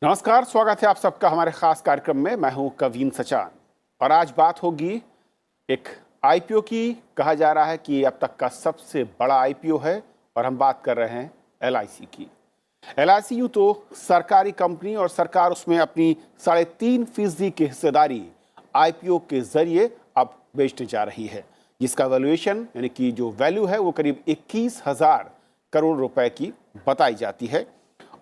नमस्कार, स्वागत है आप सबका हमारे खास कार्यक्रम में। मैं हूं कवीन सचान और आज बात होगी एक आईपीओ की। कहा जा रहा है कि ये अब तक का सबसे बड़ा आईपीओ है और हम बात कर रहे हैं एलआईसी की। एलआईसी यूं तो सरकारी कंपनी और सरकार उसमें अपनी 3.5% की हिस्सेदारी आईपीओ के जरिए अब बेचने जा रही है, जिसका वैल्यूएशन यानी कि जो वैल्यू है वो करीब 21,000 करोड़ रुपए की बताई जाती है।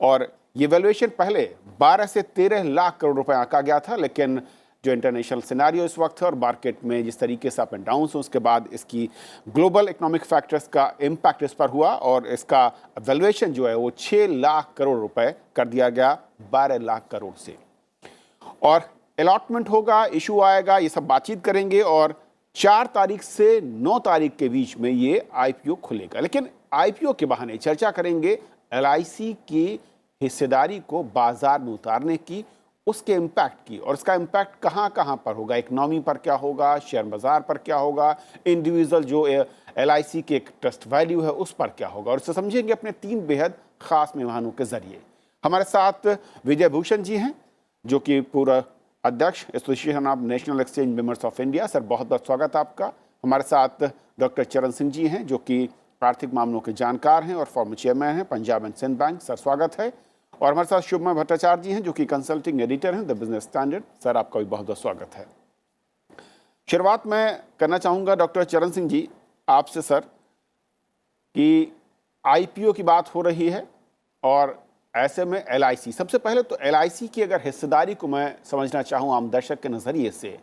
और ये वैल्यूएशन पहले 12 से 13 लाख करोड़ रुपए आंका गया था, लेकिन जो इंटरनेशनल सिनेरियो इस वक्त है और मार्केट में जिस तरीके से अप एंड डाउन है, उसके बाद इसकी ग्लोबल इकोनॉमिक फैक्टर्स का इम्पैक्ट इस पर हुआ और इसका वैल्यूएशन जो है वो 6 लाख करोड़ रुपए कर दिया गया 12 लाख करोड़ से। और अलॉटमेंट होगा, इशू आएगा, ये सब बातचीत करेंगे और 4 तारीख से 9 तारीख के बीच में ये आईपीओ खुलेगा। लेकिन आईपीओ के बहाने चर्चा करेंगे एलआईसी की हिस्सेदारी को बाजार में उतारने की, उसके इम्पैक्ट की, और इसका इम्पैक्ट कहाँ कहाँ पर होगा, इकोनॉमी पर क्या होगा, शेयर बाजार पर क्या होगा, इंडिविजुअल जो एलआईसी के एक ट्रस्ट वैल्यू है उस पर क्या होगा, और इसे समझेंगे अपने 3 बेहद खास मेहमानों के जरिए। हमारे साथ विजय भूषण जी हैं जो कि पूर्व अध्यक्ष association of national exchange members of India. Sir, बहुत बहुत स्वागत आपका। हमारे साथ डॉक्टर चरण सिंह जी हैं जो कि आर्थिक मामलों के जानकार हैं और फॉर्मर चेयरमैन हैं Punjab and Sind Bank. Sir, स्वागत है। और हमारे साथ शुभमय भट्टाचार्य जी हैं जो कि कंसल्टिंग एडिटर हैं द बिजनेस स्टैंडर्ड। सर, आपका भी बहुत बहुत स्वागत है। शुरुआत मैं करना चाहूँगा डॉक्टर चरण सिंह जी आपसे सर, कि आईपीओ की बात हो रही है और ऐसे में एलआईसी, सबसे पहले तो एलआईसी की अगर हिस्सेदारी को मैं समझना चाहूँ आम दर्शक के नज़रिए से,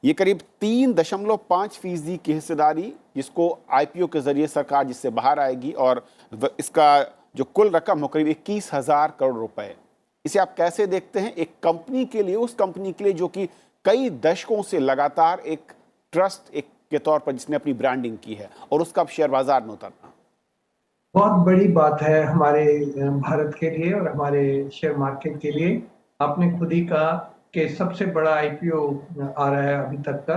ये करीब 3.5% की हिस्सेदारी जिसको आईपीओ के जरिए सरकार जिससे बाहर आएगी, और इसका जो कुल रकम हो करीब 21,000 करोड़ रुपए। इसे आप कैसे देखते हैं एक कंपनी के लिए, उस कंपनी के लिए जो कि कई दशकों से लगातार एक ट्रस्ट एक के तौर पर जिसने अपनी ब्रांडिंग की है, और उसका अब शेयर बाजार में उतरना बहुत बड़ी बात है हमारे भारत के लिए और हमारे शेयर मार्केट के लिए। आपने खुद ही कहा कि सबसे बड़ा आईपीओ आ रहा है अभी तक का।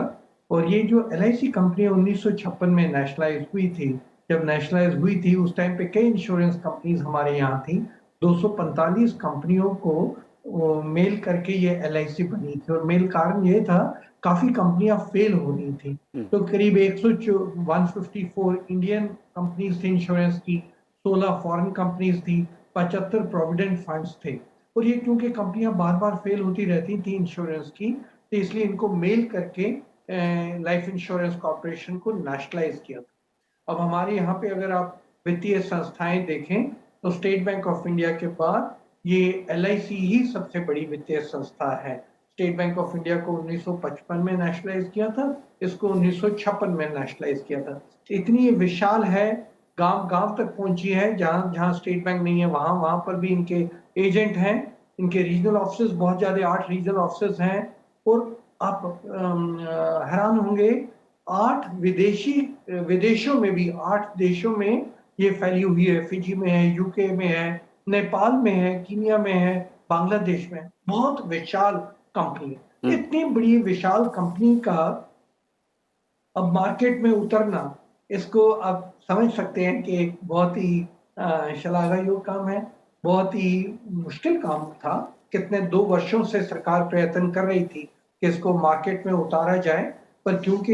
और ये जो एलआईसी कंपनी 1956 में नेशनलाइज हुई थी, जब नेशनलाइज हुई थी उस टाइम पे कई इंश्योरेंस कंपनीज हमारे यहाँ थी। 245 कंपनियों को मेल करके ये एलआईसी बनी थी, और मेल कारण ये था काफी कंपनियां फेल हो रही थी। तो करीब 154 इंडियन कंपनीज थी इंश्योरेंस की, 16 फॉरेन कंपनीज थी, 75 प्रोविडेंट फंड्स थे। और ये क्योंकि कंपनियां बार बार फेल होती रहती थी इंश्योरेंस की, तो इसलिए इनको मेल करके लाइफ इंश्योरेंस कॉर्पोरेशन को नेशनलाइज किया था। अब हमारे यहाँ पे अगर आप वित्तीय संस्थाएं देखें तो स्टेट बैंक ऑफ इंडिया के बाद ये एलआईसी ही सबसे बड़ी वित्तीय संस्था है। स्टेट बैंक ऑफ इंडिया को 1955 में नेशनलाइज किया था, इसको 1956 में नेशनलाइज किया था। इतनी विशाल है, गांव गांव तक पहुंची है, जहां जहां स्टेट बैंक नहीं है वहां वहां पर भी इनके एजेंट हैं। इनके रीजनल ऑफिस बहुत ज्यादा, 8 रीजनल ऑफिस हैं। और आप हैरान होंगे, 8 विदेशों में भी, 8 देशों में ये फैली हुई है। फिजी में है, यूके में है, नेपाल में है, कीनिया में है, बांग्लादेश में। बहुत विशाल कंपनी है। इतनी बड़ी विशाल कंपनी का अब मार्केट में उतरना, इसको आप समझ सकते हैं कि एक बहुत ही शलाघायोग काम है, बहुत ही मुश्किल काम था। कितने 2 वर्षों से सरकार प्रयत्न कर रही थी कि इसको मार्केट में उतारा जाए, पर क्योंकि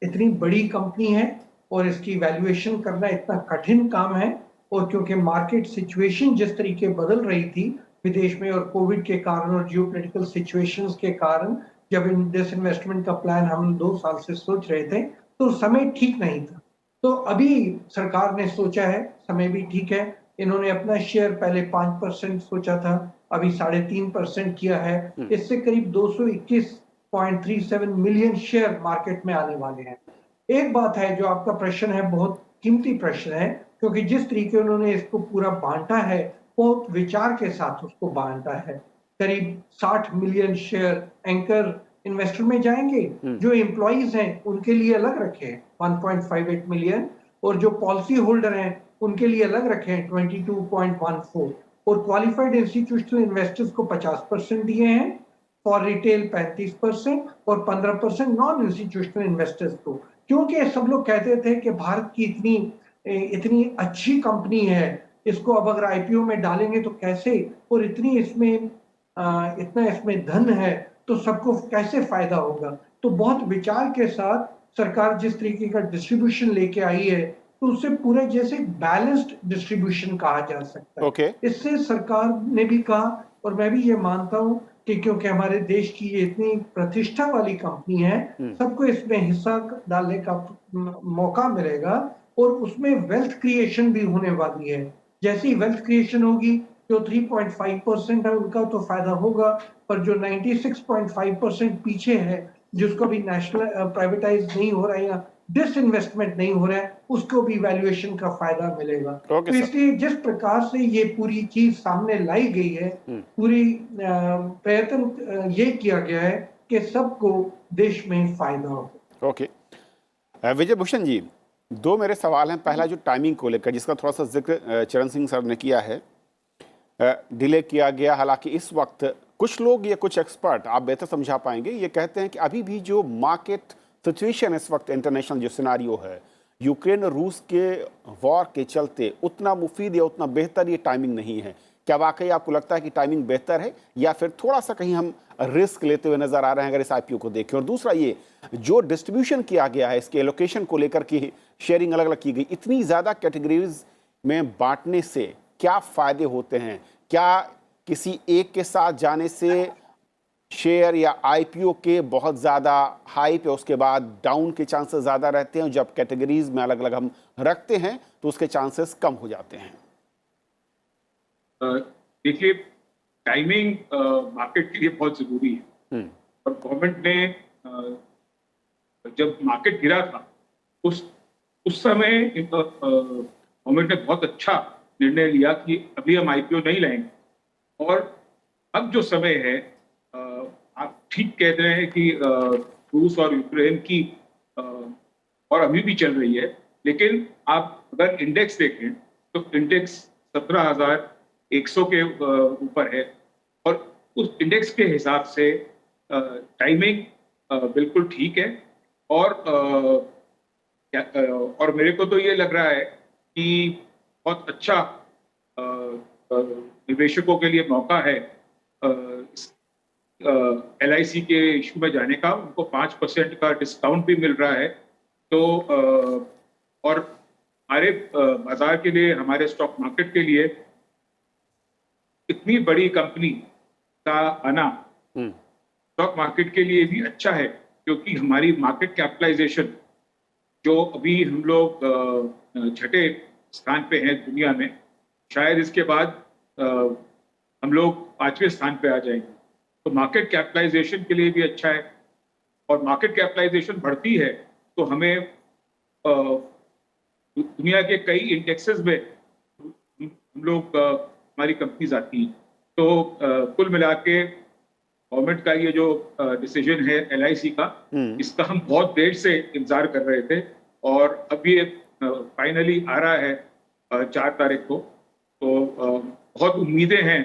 इतनी बड़ी कंपनी है और इसकी वैल्यूएशन करना इतना कठिन काम है, और क्योंकि मार्केट सिचुएशन जिस तरीके बदल रही थी विदेश में, और कोविड के कारण और जियोपॉलिटिकल सिचुएशंस के कारण, जब डिसइन्वेस्टमेंट का प्लान हम 2 साल से सोच रहे थे तो समय ठीक नहीं था। तो अभी सरकार ने सोचा है, समय भी ठीक है। इन्होंने अपना शेयर पहले 5% सोचा था, अभी 3.5% किया है। इससे करीब 221.37 मिलियन शेयर मार्केट में आने वाले हैं। एक बात है, जो आपका प्रश्न है बहुत कीमती प्रश्न है, क्योंकि जिस तरीके उन्होंने इसको पूरा बांटा है, बहुत विचार के साथ उसको बांटा है। करीब 60 मिलियन शेयर एंकर इन्वेस्टर में जाएंगे, जो एम्प्लॉइज हैं उनके लिए अलग रखे हैं 1.58 मिलियन, और जो पॉलिसी होल्डर हैं उनके लिए अलग रखे हैं 22.14, और क्वालिफाइड इंस्टीट्यूशनल इन्वेस्टर्स को 50% दिए हैं, फॉर रिटेल 35% और 15% नॉन इंस्टीट्यूशनल इन्वेस्टर्स को। क्योंकि सब लोग कहते थे कि भारत की इतनी अच्छी कंपनी है, इसको अब अगर आईपीओ में डालेंगे तो कैसे, और इतना इसमें धन है तो सबको कैसे फायदा होगा। तो बहुत विचार के साथ सरकार जिस तरीके का डिस्ट्रीब्यूशन लेके आई है, तो उससे पूरे जैसे बैलेंस्ड डिस्ट्रीब्यूशन कहा जा सकता है। ओके। इससे सरकार ने भी कहा, और मैं भी ये मानता हूं कि क्योंकि हमारे देश की ये इतनी प्रतिष्ठा वाली कंपनी है, सबको इसमें हिस्सा डालने का मौका मिलेगा, और उसमें वेल्थ क्रिएशन भी होने वाली है। जैसी वेल्थ क्रिएशन होगी, जो 3.5% है उनका तो फायदा होगा, पर जो 96.5% पीछे है, जिसको भी नेशनल प्राइवेटाइज नहीं हो रहा है या डिसइन्वेस्टमेंट नहीं हो रहा है, उसको भी वैल्यूएशन का फायदा मिलेगा। ओके तो सर। इसलिए जिस प्रकार से ये पूरी चीज सामने लाई गई है, पूरी प्रयत्न ये किया गया है कि सबको देश में फायदा हो। ओके। विजय भूषण जी, दो मेरे सवाल हैं। पहला जो टाइमिंग को लेकर, जिसका थोड़ा सा जिक्र चरण सिंह सर ने किया है, डिले किया गया। हालांकि इस वक्त कुछ लोग या कुछ एक्सपर्ट, आप बेहतर समझा पाएंगे, ये कहते हैं कि अभी भी जो मार्केट सिचुएशन इस वक्त इंटरनेशनल जो सिनारियो है, यूक्रेन और रूस के वॉर के चलते उतना मुफीद या उतना बेहतर ये टाइमिंग नहीं है। क्या वाकई आपको लगता है कि टाइमिंग बेहतर है, या फिर थोड़ा सा कहीं हम रिस्क लेते हुए नजर आ रहे हैं अगर इस आईपीओ को देखें? और दूसरा, ये जो डिस्ट्रीब्यूशन किया गया है, इसके एलोकेशन को लेकर की शेयरिंग अलग अलग की गई, इतनी ज़्यादा कैटेगरीज में बांटने से क्या फ़ायदे होते हैं? क्या किसी एक के साथ जाने से शेयर या आईपीओ के बहुत ज़्यादा हाई पे उसके बाद डाउन के चांसेस ज़्यादा रहते हैं, जब कैटेगरीज में अलग अलग हम रखते हैं तो उसके चांसेस कम हो जाते हैं? देखिए, टाइमिंग मार्केट के लिए बहुत जरूरी है, और गवर्नमेंट ने जब मार्केट गिरा था उस समय गवर्नमेंट ने बहुत अच्छा निर्णय लिया कि अभी हम आईपीओ नहीं लाएंगे। और अब जो समय है, आप ठीक कह रहे हैं कि रूस और यूक्रेन की और अभी भी चल रही है, लेकिन आप अगर इंडेक्स देखें तो इंडेक्स 17,100 के ऊपर है, और उस इंडेक्स के हिसाब से टाइमिंग बिल्कुल ठीक है। और मेरे को तो ये लग रहा है कि बहुत अच्छा निवेशकों के लिए मौका है LIC के इशू में जाने का। उनको 5% का डिस्काउंट भी मिल रहा है। तो और हमारे बाजार के लिए, हमारे स्टॉक मार्केट के लिए इतनी बड़ी कंपनी का आना स्टॉक मार्केट के लिए भी अच्छा है, क्योंकि हमारी मार्केट कैपिटलाइजेशन जो अभी हम लोग छठे स्थान पे हैं दुनिया में, शायद इसके बाद हम लोग 5वें स्थान पे आ जाएंगे। तो मार्केट कैपिटलाइजेशन के लिए भी अच्छा है, और मार्केट कैपिटलाइजेशन बढ़ती है तो हमें दुनिया के कई इंडेक्सेस में हम लोग हमारी कंपनीज आती हैं। तो कुल मिला के गवर्नमेंट का ये जो डिसीजन है LIC का, इसका हम बहुत देर से इंतजार कर रहे थे, और अब ये फाइनली आ रहा है 4 तारीख को। तो बहुत उम्मीदें हैं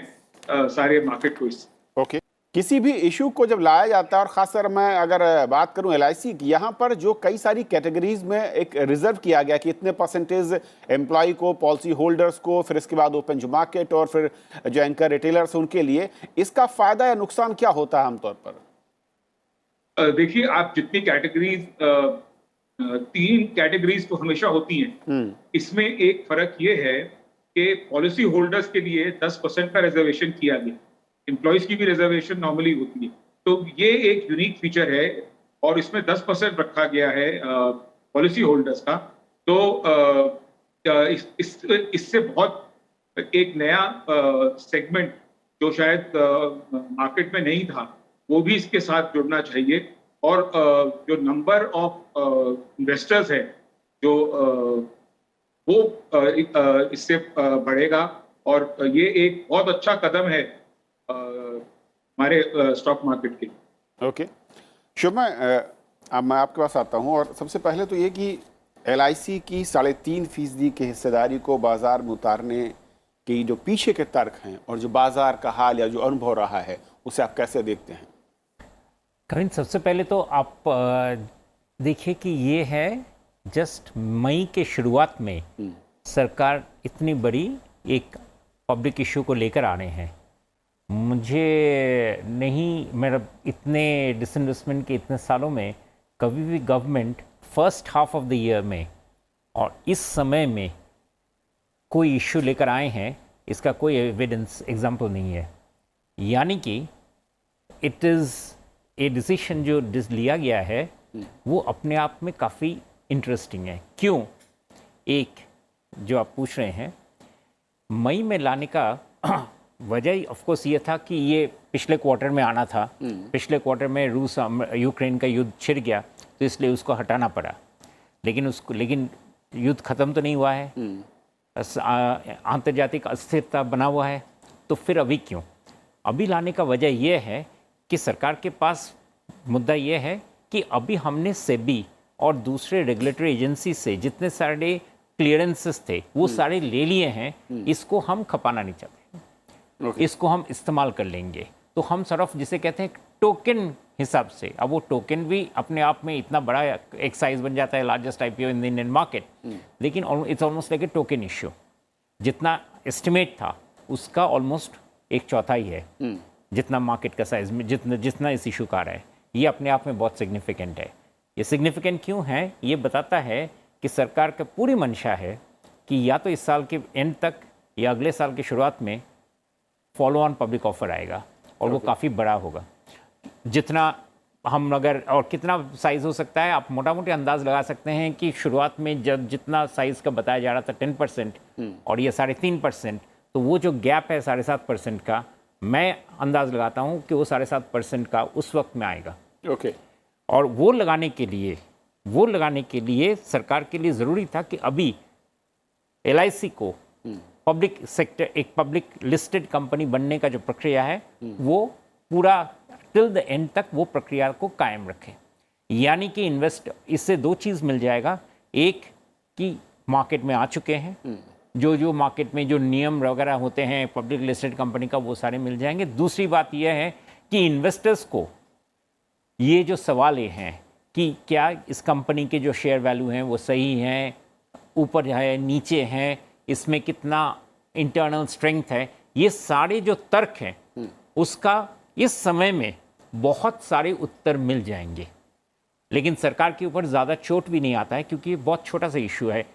सारे मार्केट को इससे। ओके। किसी भी इशू को जब लाया जाता है, और खासकर मैं अगर बात करूं LIC की, यहाँ पर जो कई सारी कैटेगरीज में एक रिजर्व किया गया कि इतने परसेंटेज एम्प्लॉय को, पॉलिसी होल्डर्स को, फिर इसके बाद ओपन जो मार्केट और फिर जो एंकर रिटेलर्स उनके लिए, इसका फायदा या नुकसान क्या होता है आमतौर पर? देखिए, आप जितनी कैटेगरीज 3 कैटेगरीज तो हमेशा होती हैं। इसमें एक फर्क ये है कि पॉलिसी होल्डर्स के लिए 10% का रिजर्वेशन किया गया। एम्प्लॉयज की भी रिजर्वेशन नॉर्मली होती है, तो ये एक यूनिक फीचर है, और इसमें 10% रखा गया है पॉलिसी होल्डर्स का। तो इससे बहुत एक नया सेगमेंट जो शायद मार्केट में नहीं था, वो भी इसके साथ जुड़ना चाहिए। और जो नंबर ऑफ इन्वेस्टर्स है जो वो इससे बढ़ेगा, और ये एक बहुत अच्छा कदम है हमारे स्टॉक मार्केट के। ओके। शुभ, अब मैं आपके पास आता हूं, और सबसे पहले तो ये कि LIC की 3.5% की हिस्सेदारी को बाजार में उतारने के जो पीछे के तर्क हैं और जो बाजार का हाल या जो अनुभव रहा है, उसे आप कैसे देखते हैं? कविन, सबसे पहले तो आप देखिए कि ये है जस्ट मई के शुरुआत में सरकार इतनी बड़ी एक पब्लिक इशू को लेकर आ रहे हैं, मुझे नहीं, मेरा इतने डिसइन्वेस्टमेंट के इतने सालों में कभी भी government first half of the year में और इस समय में कोई इशू लेकर आए हैं, इसका कोई एविडेंस एग्जाम्पल नहीं है। यानी कि इट इज़ ए डिसीशन जो लिया गया है वो अपने आप में काफ़ी इंटरेस्टिंग है। क्यों? एक जो आप पूछ रहे हैं, मई में लाने का वजह ऑफ कोर्स ये था कि ये पिछले क्वार्टर में आना था। पिछले क्वार्टर में रूस यूक्रेन का युद्ध छिड़ गया तो इसलिए उसको हटाना पड़ा, लेकिन युद्ध ख़त्म तो नहीं हुआ है, आंतर्जातिक अस्थिरता बना हुआ है, तो फिर अभी क्यों? अभी लाने का वजह यह है कि सरकार के पास मुद्दा ये है कि अभी हमने सेबी और दूसरे रेगुलेटरी एजेंसी से जितने सारे क्लियरेंसेस थे वो सारे ले लिए हैं, इसको हम खपाना नहीं चाहते। इसको हम इस्तेमाल कर लेंगे, तो हम सिर्फ जिसे कहते हैं टोकन हिसाब से, अब वो टोकन भी अपने आप में इतना बड़ा एक साइज बन जाता है, largest IPO in the Indian market, लेकिन it's almost like a token issue. जितना एस्टिमेट था उसका ऑलमोस्ट एक चौथाई है जितना मार्केट का साइज में जितना इस इशू का आ रहा है। ये अपने आप में बहुत सिग्निफिकेंट है। ये सिग्निफिकेंट क्यों है? ये बताता है कि सरकार का पूरी मंशा है कि या तो इस साल के एंड तक या अगले साल की शुरुआत में फॉलो ऑन पब्लिक ऑफर आएगा और वो काफ़ी बड़ा होगा। जितना हम अगर और कितना साइज़ हो सकता है, आप मोटा मोटी अंदाज़ लगा सकते हैं कि शुरुआत में जब जितना साइज़ का बताया जा रहा था 10% और ये 3.5%, तो वो जो गैप है 7.5% का, मैं अंदाज़ लगाता हूँ कि वो 7.5% का उस वक्त में आएगा। ओके। और वो लगाने के लिए सरकार के लिए ज़रूरी था कि अभी LIC को पब्लिक सेक्टर, एक पब्लिक लिस्टेड कंपनी बनने का जो प्रक्रिया है वो पूरा टिल द एंड तक वो प्रक्रिया को कायम रखें। यानी कि इससे दो चीज़ मिल जाएगा। एक कि मार्केट में आ चुके हैं, जो मार्केट में जो नियम वगैरह होते हैं पब्लिक लिस्टेड कंपनी का, वो सारे मिल जाएंगे। दूसरी बात यह है कि इन्वेस्टर्स को ये जो सवाल ये हैं कि क्या इस कंपनी के जो शेयर वैल्यू हैं वो सही हैं, ऊपर है नीचे हैं, इसमें कितना इंटरनल स्ट्रेंथ है, ये सारे जो तर्क हैं उसका इस समय में बहुत सारे उत्तर मिल जाएंगे। लेकिन सरकार के ऊपर ज़्यादा चोट भी नहीं आता है क्योंकि ये बहुत छोटा सा इशू है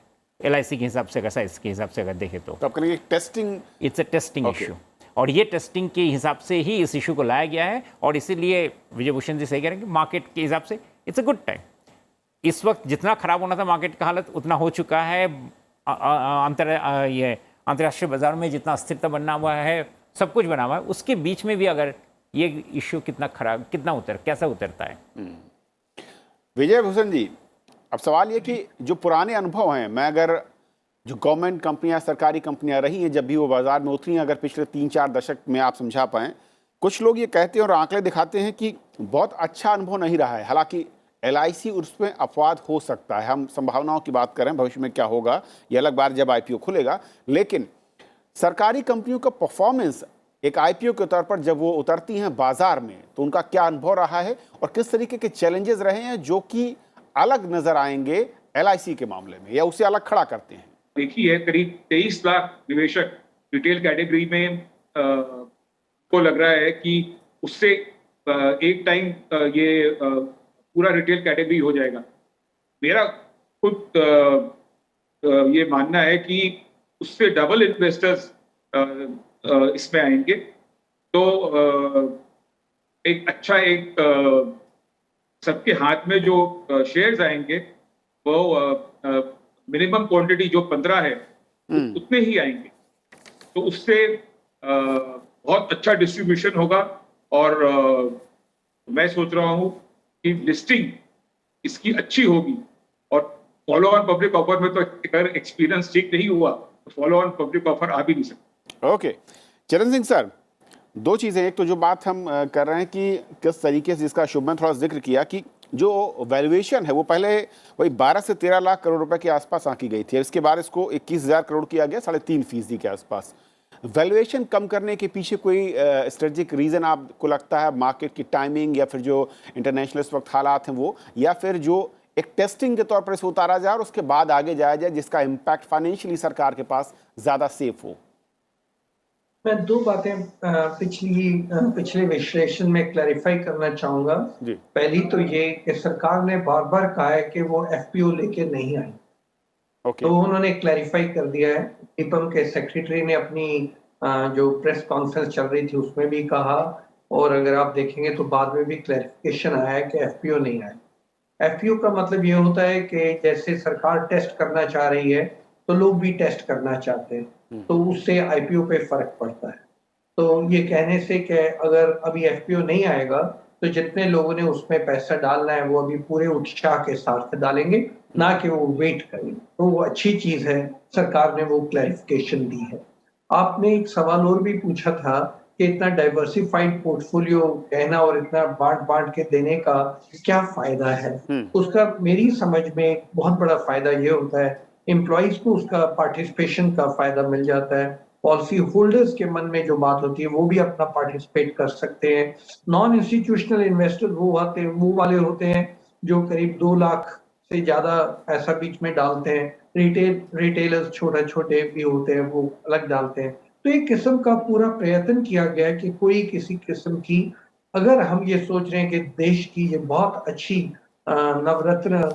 LIC के हिसाब से, अगर साइज के हिसाब से अगर देखें तो आप कहेंगे testing, it's a testing issue, और ये टेस्टिंग के हिसाब से ही इस इशू को लाया गया है। और इसीलिए विजय भूषण जी सही कह रहे हैं कि मार्केट के हिसाब से इट्स अ गुड टाइम। इस वक्त जितना खराब होना था मार्केट का हालत उतना हो चुका है। अंतर्राष्ट्रीय बाजार में जितना अस्थिरता बनना हुआ है, सब कुछ बना हुआ है, उसके बीच में भी अगर ये इश्यू कैसा उतरता है। विजय भूषण जी, अब सवाल ये कि जो पुराने अनुभव हैं, मैं अगर जो गवर्नमेंट कंपनियां, सरकारी कंपनियां रही हैं, जब भी वो बाजार में उतरी हैं, अगर पिछले 3-4 दशक में आप समझा पाएँ, कुछ लोग ये कहते हैं और आंकड़े दिखाते हैं कि बहुत अच्छा अनुभव नहीं रहा है। हालांकि LIC उसमें अपवाद हो सकता है, हम संभावनाओं की बात करें, भविष्य में क्या होगा ये अलग बात जब IPO खुलेगा, लेकिन सरकारी कंपनियों का परफॉर्मेंस एक IPO के तौर पर जब वो उतरती हैं बाजार में, तो उनका क्या अनुभव रहा है और किस तरीके के चैलेंजेस रहे हैं जो कि अलग नजर आएंगे LIC के मामले में या उसे अलग खड़ा करते हैं? देखिए, करीब 23 लाख निवेशक रिटेल कैटेगरी में को लग रहा है कि उससे एक टाइम ये पूरा रिटेल कैटेगरी हो जाएगा। मेरा खुद ये मानना है कि उससे डबल इन्वेस्टर्स इसमें आएंगे, तो एक अच्छा सबके हाथ में जो शेयर्स आएंगे वो मिनिमम क्वांटिटी जो 15 है उतने ही आएंगे, तो उससे बहुत अच्छा डिस्ट्रीब्यूशन होगा। और मैं सोच रहा हूँ कि लिस्टिंग इसकी अच्छी होगी, और फॉलो ऑन पब्लिक ऑफर में तो अगर एक्सपीरियंस ठीक नहीं हुआ तो फॉलो ऑन पब्लिक ऑफर आ भी नहीं सकता। ओके, चरण सिंह सर, दो चीज़ें, एक तो जो बात हम कर रहे हैं कि किस तरीके से, जिसका शुभमन थोड़ा जिक्र किया कि जो वैल्यूएशन है वो पहले वही 12 से 13 लाख करोड़ रुपए के आसपास आंकी गई थी, इसके बाद इसको 21,000 करोड़ किया गया, 3.5% के आसपास। वैल्यूएशन कम करने के पीछे कोई स्ट्रेटेजिक रीज़न आपको लगता है? मार्केट की टाइमिंग, या फिर जो इंटरनेशनल इस वक्त हालात हैं वो, या फिर जो एक टेस्टिंग के तौर पर इसे उतारा जाए और उसके बाद आगे जाया जाए जिसका इम्पैक्ट फाइनेंशियली सरकार के पास ज़्यादा सेफ हो? मैं दो बातें पिछले विश्लेषण में क्लैरिफाई करना चाहूंगा। जी। पहली तो ये कि सरकार ने बार बार कहा है कि वो एफपीओ लेके नहीं आई, ओके। तो उन्होंने क्लैरिफाई कर दिया है। ईपम के सेक्रेटरी ने अपनी जो प्रेस कॉन्फ्रेंस चल रही थी उसमें भी कहा, और अगर आप देखेंगे तो बाद में भी क्लैरिफिकेशन आया है कि एफपीओ नहीं आया। एफपीओ का मतलब ये होता है कि जैसे सरकार टेस्ट करना चाह रही है तो लोग भी टेस्ट करना चाहते हैं, तो उससे आईपीओ पे फर्क पड़ता है। तो ये कहने से कि अगर अभी एफपीओ नहीं आएगा तो जितने लोगों ने उसमें पैसा डालना है वो अभी पूरे उत्साह के साथ डालेंगे, ना कि वो वेट करेंगे। तो वो अच्छी चीज है, सरकार ने वो क्लैरिफिकेशन दी है। आपने एक सवाल और भी पूछा था कि इतना डाइवर्सिफाइड पोर्टफोलियो कहना और इतना बांट बांट के देने का क्या फायदा है। उसका मेरी समझ में बहुत बड़ा फायदा ये होता है, एम्प्लॉइज को उसका पार्टिसिपेशन का फायदा मिल जाता है, पॉलिसी होल्डर्स के मन में जो बात होती है वो भी अपना पार्टिसिपेट कर सकते हैं। नॉन इंस्टीट्यूशनल इन्वेस्टर वो वाले होते हैं जो करीब 2 लाख से ज्यादा पैसा बीच में डालते हैं। रिटेलर्स छोटे भी होते हैं, वो अलग डालते हैं। तो एक किस्म का पूरा प्रयत्न किया गया है कि कोई किसी किस्म की, अगर हम ये सोच रहे हैं कि देश की ये बहुत अच्छी नवरत्न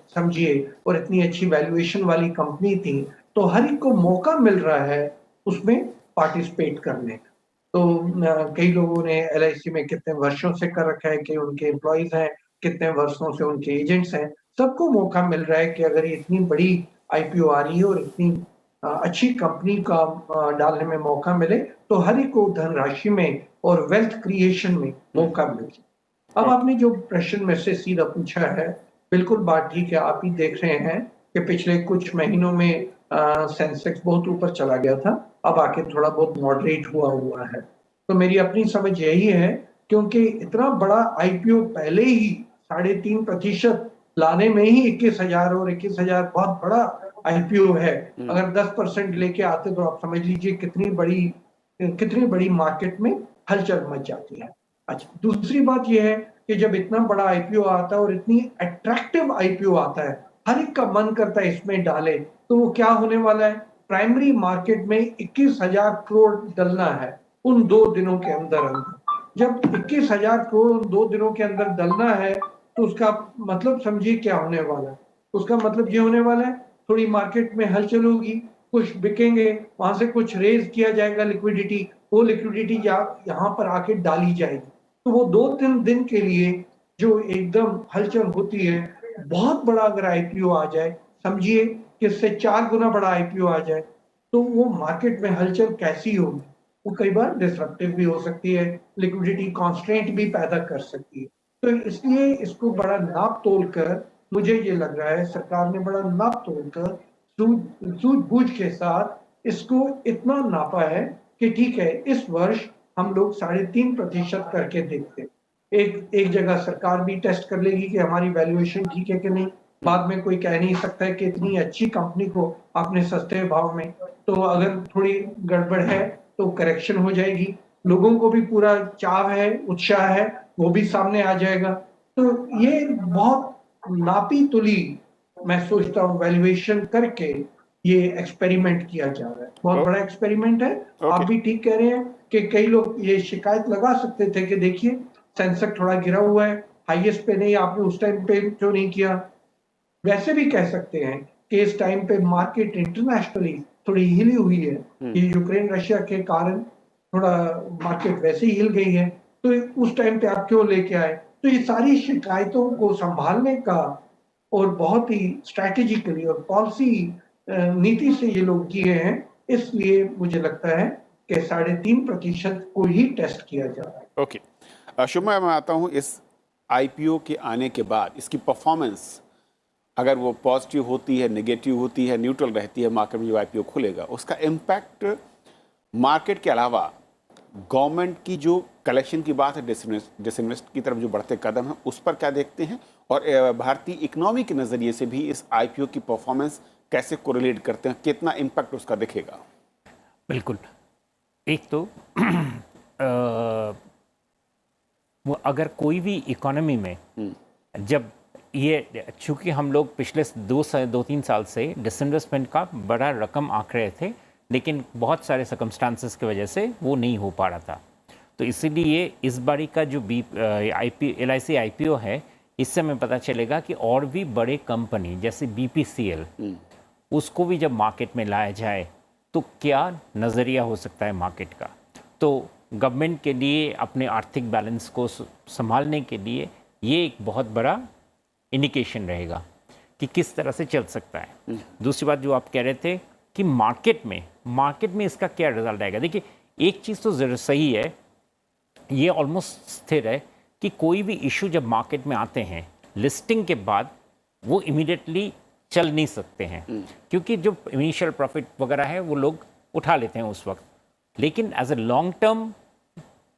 समझिए और इतनी अच्छी वैल्यूएशन वाली कंपनी थी, तो हर एक को मौका मिल रहा है उसमें पार्टिसिपेट करने का। तो कई लोगों ने एलआईसी में कितने वर्षों से कर रखा है कि उनके एम्प्लॉइज हैं, कितने वर्षों से उनके एजेंट्स हैं, सबको मौका मिल रहा है कि अगर ये इतनी बड़ी आईपीओ आ रही है और इतनी अच्छी कंपनी का डालने में मौका मिले, तो हर एक को धनराशि में और वेल्थ क्रिएशन में मौका मिले। अब आपने जो प्रश्न में से सीधा पूछा है, बिल्कुल बात ठीक है। आप ही देख रहे हैं कि पिछले कुछ महीनों में सेंसेक्स बहुत ऊपर चला गया था, अब आके थोड़ा बहुत मॉडरेट हुआ है। तो मेरी अपनी समझ यही है, क्योंकि इतना बड़ा आईपीओ पहले ही 3.5% लाने में ही 21,000, और 21,000 बहुत बड़ा आईपीओ है। अगर 10% लेके आते तो आप समझ लीजिए कितनी बड़ी मार्केट में हलचल मच जाती है। अच्छा, दूसरी बात यह है कि जब इतना बड़ा आईपीओ आता है और इतनी अट्रैक्टिव आईपीओ आता है, हर एक का मन करता है इसमें डाले, तो वो क्या होने वाला है, प्राइमरी मार्केट में 21,000 करोड़ डलना है उन 2 दिनों के अंदर। जब 21,000 करोड़ 2 दिनों के अंदर डलना है, तो उसका मतलब समझिए क्या होने वाला है। उसका मतलब ये होने वाला है, थोड़ी मार्केट में हलचल होगी, कुछ बिकेंगे, वहां से कुछ रेज किया जाएगा लिक्विडिटी, वो लिक्विडिटी यहाँ पर आके डाली जाएगी। तो वो 2-3 दिन के लिए जो एकदम हलचल होती है, बहुत बड़ा अगर आईपीओ आ जाए, समझिए कि इससे 4 गुना बड़ा आईपीओ आ जाए, तो वो मार्केट में हलचल कैसी होगी, वो कई बार डिसरप्टिव भी हो सकती है, लिक्विडिटी कॉन्स्ट्रेंट भी पैदा कर सकती है। तो इसलिए इसको बड़ा नाप तोल कर, मुझे ये लग रहा है सरकार ने बड़ा नाप तोल कर सूझबूझ के साथ इसको इतना नापा है कि ठीक है, इस वर्ष हम लोग 3.5% करके देखते। एक जगह सरकार भी टेस्ट कर लेगी कि हमारी वैल्यूएशन ठीक है कि नहीं। बाद में कोई कह नहीं सकता है कि इतनी अच्छी कंपनी को आपने सस्ते भाव में, तो अगर थोड़ी गड़बड़ है तो करेक्शन हो जाएगी। लोगों को भी पूरा चाव है, उत्साह है, वो भी सामने आ जाएगा। तो ये बहुत नापी तुली, मैं सोचता हूँ, वैल्यूएशन करके ये एक्सपेरिमेंट किया जा रहा है। बहुत बड़ा एक्सपेरिमेंट है। आप भी ठीक कह रहे हैं कि कई लोग ये शिकायत लगा सकते थे कि देखिए सेंसेक्स थोड़ा गिरा हुआ है, हाईएस्ट पे नहीं, आपने उस टाइम पे क्यों नहीं किया। वैसे भी कह सकते हैं कि इस टाइम पे मार्केट इंटरनेशनली थोड़ी हिली हुई है, ये यूक्रेन रशिया के कारण थोड़ा मार्केट वैसे ही हिल गई है, तो उस टाइम पे आप क्यों लेके आए। तो ये सारी शिकायतों को संभालने का और बहुत ही स्ट्रैटेजिकली और पॉलिसी नीति से ये लोग किए हैं, इसलिए मुझे लगता है कि 3.5% को ही टेस्ट किया जा रहा है। ओके, शुभा, मैं आता हूँ इस आईपीओ के आने के बाद इसकी परफॉर्मेंस अगर वो पॉजिटिव होती है, नेगेटिव होती है, न्यूट्रल रहती है, मार्केट में जो आईपीओ खुलेगा उसका इम्पैक्ट मार्केट के अलावा गवर्नमेंट की जो कलेक्शन की बात है, डिसइन्वेस्ट की तरफ जो बढ़ते कदम हैं, उस पर क्या देखते हैं, और भारतीय इकोनॉमी के नज़रिए से भी इस आईपीओ की परफॉर्मेंस कैसे कोरिलेट करते हैं, कितना इम्पैक्ट उसका दिखेगा? बिल्कुल, एक तो वो अगर कोई भी इकोनॉमी में जब ये, चूंकि हम लोग पिछले 2-3 साल से डिसइन्वेस्टमेंट का बड़ा रकम आंक रहे थे, लेकिन बहुत सारे सर्कमस्टांसेस की वजह से वो नहीं हो पा रहा था। तो इसीलिए इस बारी का जो LIC IPO है, इससे हमें पता चलेगा कि और भी बड़े कंपनी जैसे BPCL उसको भी जब मार्केट में लाया जाए तो क्या नज़रिया हो सकता है मार्केट का। तो गवर्नमेंट के लिए अपने आर्थिक बैलेंस को संभालने के लिए ये एक बहुत बड़ा इंडिकेशन रहेगा कि किस तरह से चल सकता है। दूसरी बात जो आप कह रहे थे कि मार्केट में इसका क्या रिजल्ट आएगा। देखिए, एक चीज़ तो ज़रूर सही है, ये ऑलमोस्ट स्थिर है कि कोई भी इशू जब मार्केट में आते हैं लिस्टिंग के बाद वो इमीडिएटली चल नहीं सकते हैं, क्योंकि जो इनिशियल प्रॉफिट वगैरह है वो लोग उठा लेते हैं उस वक्त। लेकिन as a long term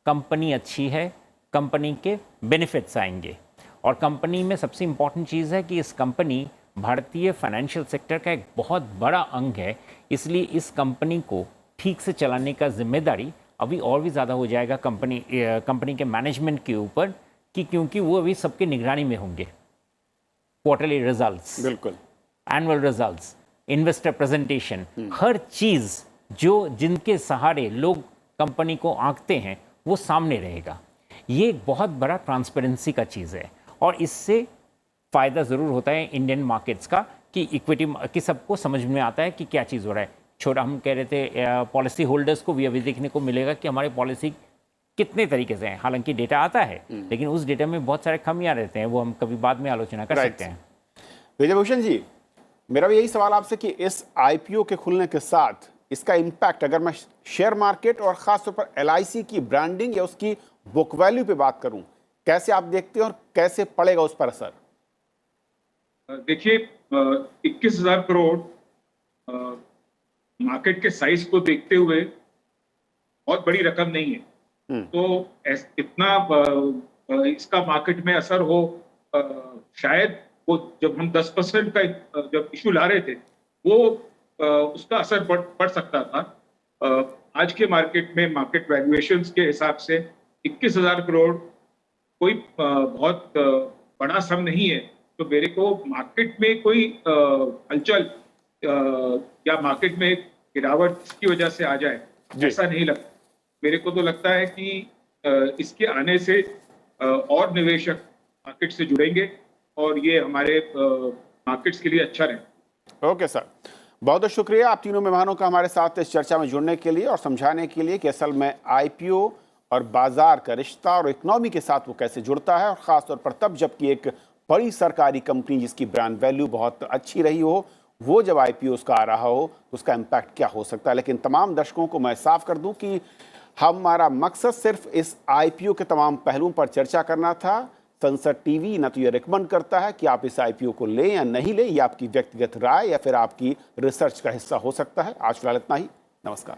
company अच्छी है, कंपनी के बेनिफिट्स आएंगे। और कंपनी में सबसे इम्पॉर्टेंट चीज़ है कि इस कंपनी भारतीय फाइनेंशियल सेक्टर का एक बहुत बड़ा अंग है, इसलिए इस कंपनी को ठीक से चलाने का जिम्मेदारी अभी और भी ज़्यादा हो जाएगा कंपनी के मैनेजमेंट के ऊपर, कि क्योंकि वो अभी सबके निगरानी में होंगे। क्वार्टरली रिजल्ट्स, बिल्कुल, एनुअल रिजल्ट्स, इन्वेस्टर प्रेजेंटेशन, हर चीज़ जो जिनके सहारे लोग कंपनी को आंकते हैं वो सामने रहेगा। ये एक बहुत बड़ा ट्रांसपेरेंसी का चीज़ है और इससे फ़ायदा ज़रूर होता है इंडियन मार्केट्स का, कि इक्विटी की सबको समझ में आता है कि क्या चीज़ हो रहा है। छोटा हम कह रहे थे पॉलिसी होल्डर्स को भी अभी देखने को मिलेगा कि हमारी पॉलिसी कितने तरीके से है। हालांकि डेटा आता है लेकिन उस डेटा में बहुत सारे खामियां रहते हैं, वो हम कभी बाद में आलोचना कर सकते हैं। विजय भूषण जी, मेरा भी यही सवाल आपसे कि इस IPO के खुलने के साथ इसका इम्पैक्ट, अगर मैं शेयर मार्केट और खासतौर पर LIC की ब्रांडिंग या उसकी बुक वैल्यू पे बात करूं, कैसे आप देखते हैं और कैसे पड़ेगा उस पर असर? देखिए, 21,000 करोड़ मार्केट के साइज को देखते हुए बहुत बड़ी रकम नहीं है। तो इतना इसका मार्केट में असर हो, शायद वो जब हम 10% का जब इशू ला रहे थे वो उसका असर पड़ सकता था। आज के मार्केट में मार्केट वैल्यूएशंस के हिसाब से 21,000 करोड़ कोई बहुत बड़ा सम नहीं है। तो मेरे को मार्केट में कोई हलचल या मार्केट में गिरावट इसकी वजह से आ जाए, ऐसा नहीं लगता। मेरे को तो लगता है कि इसके आने से और निवेशक मार्केट से जुड़ेंगे और ये हमारे मार्केट्स के लिए अच्छा रहे। ओके सर, बहुत बहुत शुक्रिया आप तीनों मेहमानों का हमारे साथ इस चर्चा में जुड़ने के लिए और समझाने के लिए कि असल में IPO और बाजार का रिश्ता और इकोनॉमी के साथ वो कैसे जुड़ता है, और ख़ासतौर पर तब जबकि एक बड़ी सरकारी कंपनी जिसकी ब्रांड वैल्यू बहुत अच्छी रही हो, वो जब IPO उसका आ रहा हो तो उसका इम्पैक्ट क्या हो सकता है। लेकिन तमाम दर्शकों को मैं साफ कर दूं कि हमारा मकसद सिर्फ इस IPO के तमाम पहलुओं पर चर्चा करना था। संसद TV ना तो ये रिकमेंड करता है कि आप इस IPO को लें या नहीं लें, ये आपकी व्यक्तिगत राय या फिर आपकी रिसर्च का हिस्सा हो सकता है। आज फिलहाल इतना ही, नमस्कार।